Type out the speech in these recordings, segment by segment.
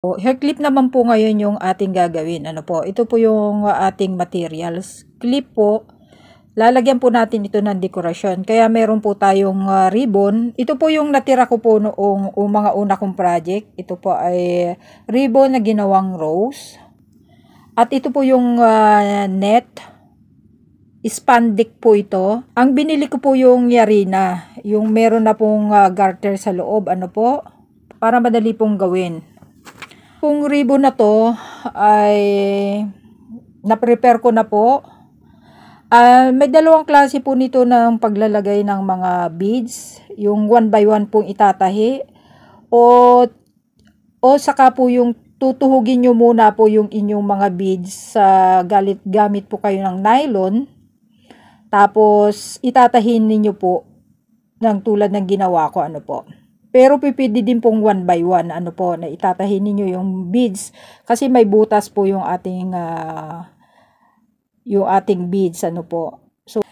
O, hair clip naman po ngayon yung ating gagawin. Ano po? Ito po yung ating materials. Clip po. Lalagyan po natin ito ng dekorasyon. Kaya meron po tayong ribbon. Ito po yung natira ko po noong mga una kong project. Ito po ay ribbon na ginawang rose. At ito po yung net. Spandex po ito. Ang binili ko po yung Yarina. Yung meron na pong garter sa loob. Ano po? Para madali pong gawin. Kung ribbon na to ay na-prepare ko na po. May dalawang klase po nito ng paglalagay ng mga beads. Yung 1 by 1 pong itatahi. O saka po yung tutuhugin nyo muna po yung inyong mga beads sa gamit po kayo ng nylon. Tapos itatahin ninyo po ng tulad ng ginawa ko. Ano po. Pero pipili din pong 1 by 1, ano po, na itatahin niyo yung beads. Kasi may butas po yung ating beads, ano po. So,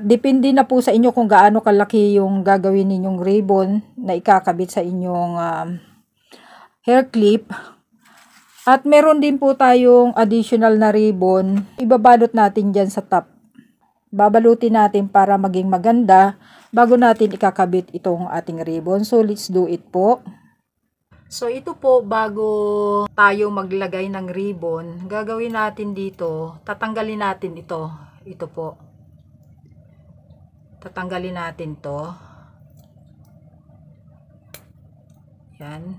depende na po sa inyo kung gaano kalaki yung gagawin ninyong ribbon na ikakabit sa inyong hair clip. At meron din po tayong additional na ribbon. Ibabalot natin dyan sa top. Babalutin natin para maging maganda bago natin ikakabit itong ating ribbon. So, let's do it po. So, ito po, bago tayo maglagay ng ribbon, gagawin natin dito, tatanggalin natin ito. Ito po. Tatanggalin natin to. Yan.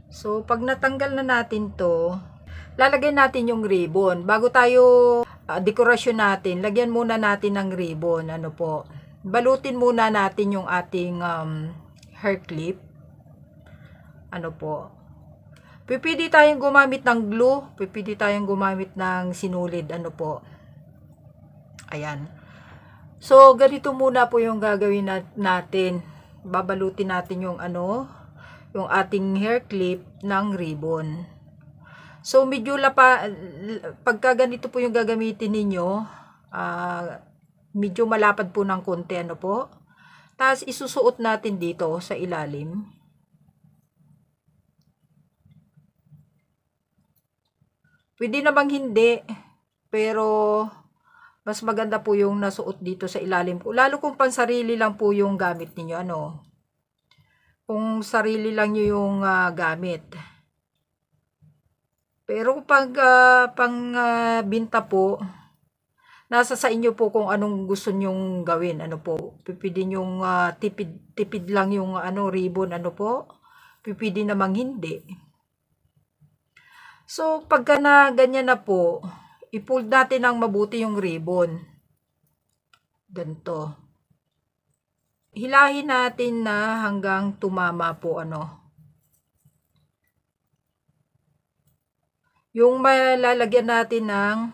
So, pag natanggal na natin to, lalagay natin yung ribbon. Bago tayo dekorasyon natin, lagyan muna natin ng ribbon. Ano po? Balutin muna natin yung ating hair clip. Ano po? Pipili tayong gumamit ng glue. Pipili tayong gumamit ng sinulid. Ano po? Ayan. So, ganito muna po yung gagawin natin. Babalutin natin yung yung ating hair clip ng ribbon. So, medyo pagka ganito po yung gagamitin ninyo, medyo malapad po ng konti, ano po. Tapos, isusuot natin dito sa ilalim. Pwede namang hindi, pero mas maganda po yung nasuot dito sa ilalim po. Lalo kung pansarili lang po yung gamit ninyo, ano. Kung sarili lang nyo yung gamit. Pero pag binta po, nasa sa inyo po kung anong gusto nyong gawin. Ano po, pipili nyong tipid lang yung ribbon, ano po. Pipili namang hindi. So, pagka na ganyan na po, i-fold natin ng mabuti yung ribbon. Ganito. Hilahin natin na hanggang tumama po, yung malalagyan natin ng,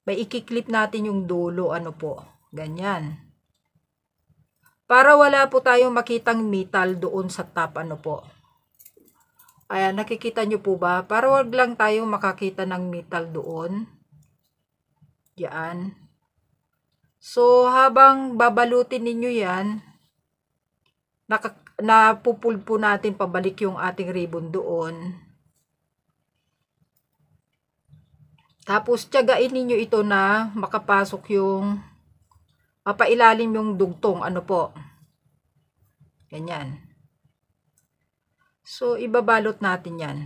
may ikiklip natin yung dulo, ano po. Ganyan. Para wala po tayong makitang metal doon sa top, ano po. Ayan, nakikita nyo po ba? Para wag lang tayong makakita ng metal doon. Yan. So, habang babalutin ninyo yan, napupul po natin pabalik yung ating ribbon doon. Tapos, tiyagain ninyo ito na makapasok yung, mapailalim yung dugtong, ano po. Ganyan. So, ibabalot natin yan.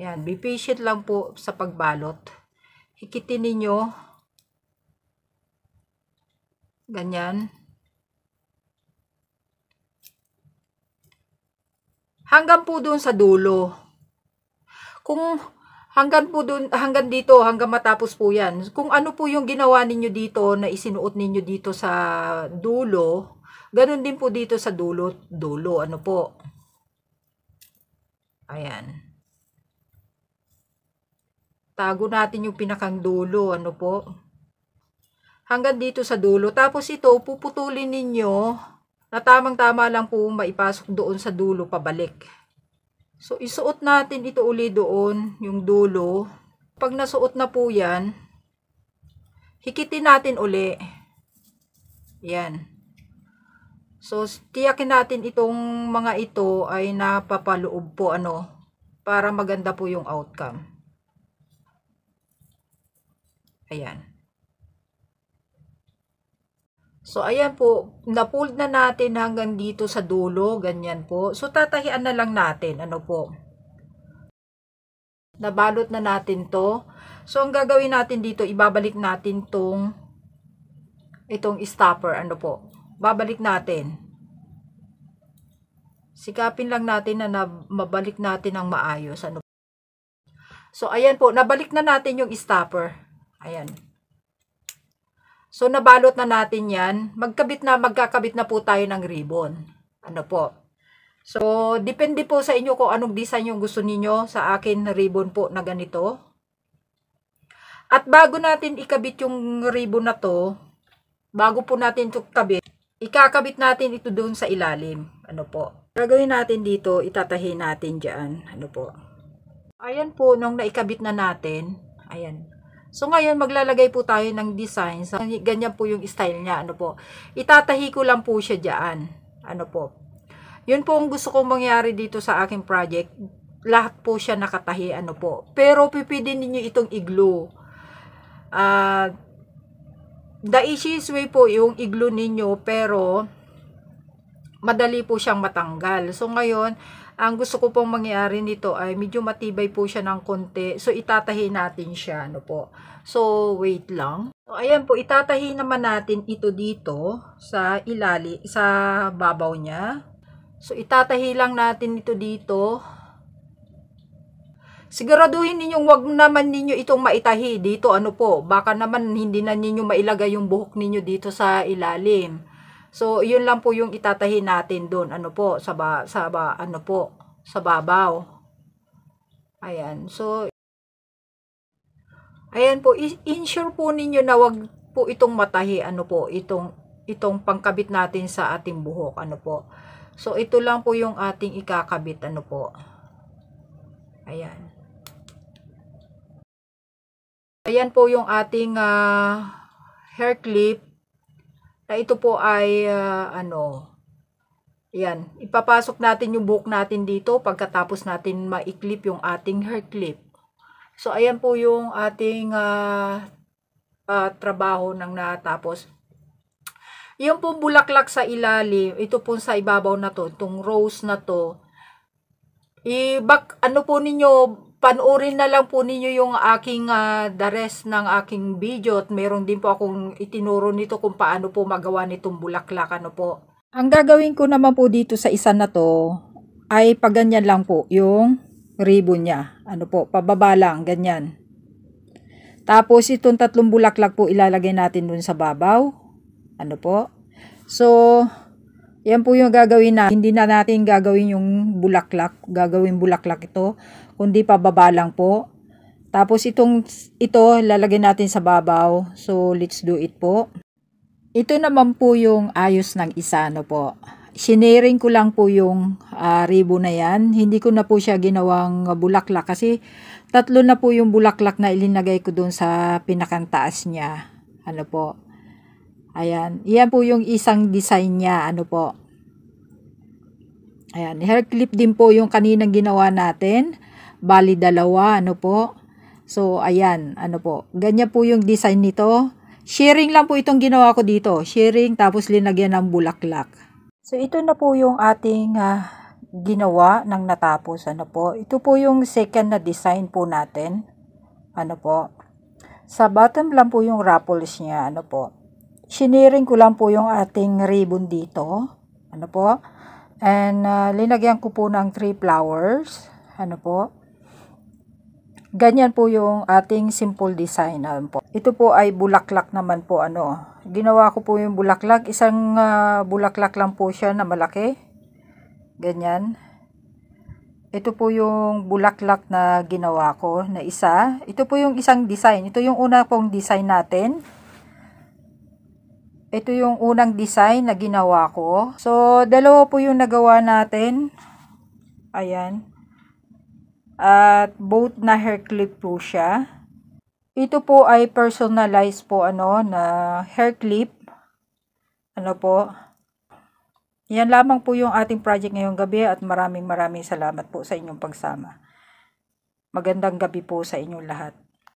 Yan, be patient lang po sa pagbalot. Hikitin ninyo. Ganyan. Hanggang po doon sa dulo. Kung hanggang po doon, hanggang dito, hanggang matapos po yan. Kung ano po yung ginawa ninyo dito, na isinuot ninyo dito sa dulo, ganun din po dito sa dulo, ano po. Ayan. Tago natin yung pinakang dulo, ano po. Hanggang dito sa dulo. Tapos ito, puputulin ninyo na tamang-tama lang po maipasok doon sa dulo pabalik. So, isuot natin ito uli doon, yung dulo. Pag nasuot na po yan, hikitin natin uli. Yan. So, tiyakin natin itong mga ito ay napapaloob po para maganda po yung outcome. Ayan. So, ayan po, na-fold na natin hanggang dito sa dulo, ganyan po. So, tatahian na lang natin, po. Nabalot na natin to. So, ang gagawin natin dito, ibabalik natin itong stopper, po. Babalik natin. Sikapin lang natin na mabalik natin ng maayos, So, ayan po, nabalik na natin yung stopper. Ayan. So, nabalot na natin yan. Magkakabit na po tayo ng ribbon. Po. So, depende po sa inyo kung anong design yung gusto niyo. Sa akin, ribbon po na ganito. At bago natin ikabit yung ribbon na to, bago po natin ito kabit, ikakabit natin ito doon sa ilalim. Po. Gagawin natin dito, itatahi natin dyan. Po. Ayan po, nung naikabit na natin, ayan. So, ngayon, maglalagay po tayo ng design. Ganyan po yung style niya. Po. Itatahi ko lang po siya dyan. Po. Yun po ang gusto kong mangyari dito sa aking project. Lahat po siya nakatahi. Po. Pero, pipidin ninyo itong i-glue. The easiest way po yung i-glue ninyo, pero madali po siyang matanggal. So, ngayon, ang gusto ko pong mangyari nito ay medyo matibay po siya ng konti. So, itatahi natin siya. Po. So, wait lang. So, ayan po, itatahi naman natin ito dito sa sa babaw niya. So, itatahi lang natin ito dito. Siguraduhin ninyong wag naman ninyo itong maitahi dito. Po, baka naman hindi na ninyo mailagay yung buhok ninyo dito sa ilalim. So, yun lang po yung itatahi natin doon, po, sa babaw. Ayan. So, ayan po, ensure po ninyo na wag po itong matahi, po, itong pangkabit natin sa ating buhok, po. So, ito lang po yung ating ikakabit, po. Ayan. Ayan po yung ating hair clip. Na ito po ay yan, ipapasok natin yung buhok natin dito pagkatapos natin ma-clip yung ating hair clip. So, ayan po yung ating trabaho nang natapos. Yung po bulaklak sa ilalim, ito po sa ibabaw na to, itong rose na to, po ninyo, panoorin na lang po ninyo yung aking the rest ng aking video at meron din po akong itinuro nito kung paano po magawa nitong bulaklak, po. Ang gagawin ko naman po dito sa isa na to ay paganyan lang po yung ribbon niya. Po, pababa lang, ganyan. Tapos itong tatlong bulaklak po ilalagay natin dun sa babaw. Po. So, yan po yung gagawin na. Hindi na natin gagawin yung bulaklak. Gagawin bulaklak ito. Kundi pababa lang po. Tapos ito, lalagay natin sa babaw. So, let's do it po. Ito naman po yung ayos ng isa, po. Sinaring ko lang po yung ribbon na yan. Hindi ko na po siya ginawang bulaklak kasi tatlo na po yung bulaklak na ilinagay ko doon sa pinakantaas niya. Po. Ayan. Iyan po yung isang design niya. Po. Ayan. Hair clip din po yung kaninang ginawa natin. Bali dalawa. Po. So, ayan. Po. Ganyan po yung design nito. Sharing lang po itong ginawa ko dito. Sharing tapos linagyan ng bulaklak. So, ito na po yung ating ginawa ng natapos. Po. Ito po yung second na design po natin. Po. Sa bottom lang po yung ruffles niya. Po. Shiniring ko lang po yung ating ribbon dito. Po. And linagyan ko po ng 3 flowers. Po. Ganyan po yung ating simple design. Po. Ito po ay bulaklak naman po. Ginawa ko po yung bulaklak. Isang bulaklak lang po siya na malaki. Ganyan. Ito po yung bulaklak na ginawa ko na isa. Ito po yung isang design. Ito yung una pong design natin. Ito yung unang design na ginawa ko. So, dalawa po yung nagawa natin. Ayan. At both na hair clip po siya. Ito po ay personalized po na hair clip. Ano po? Yan lamang po yung ating project ngayong gabi at maraming salamat po sa inyong pagsama. Magandang gabi po sa inyong lahat.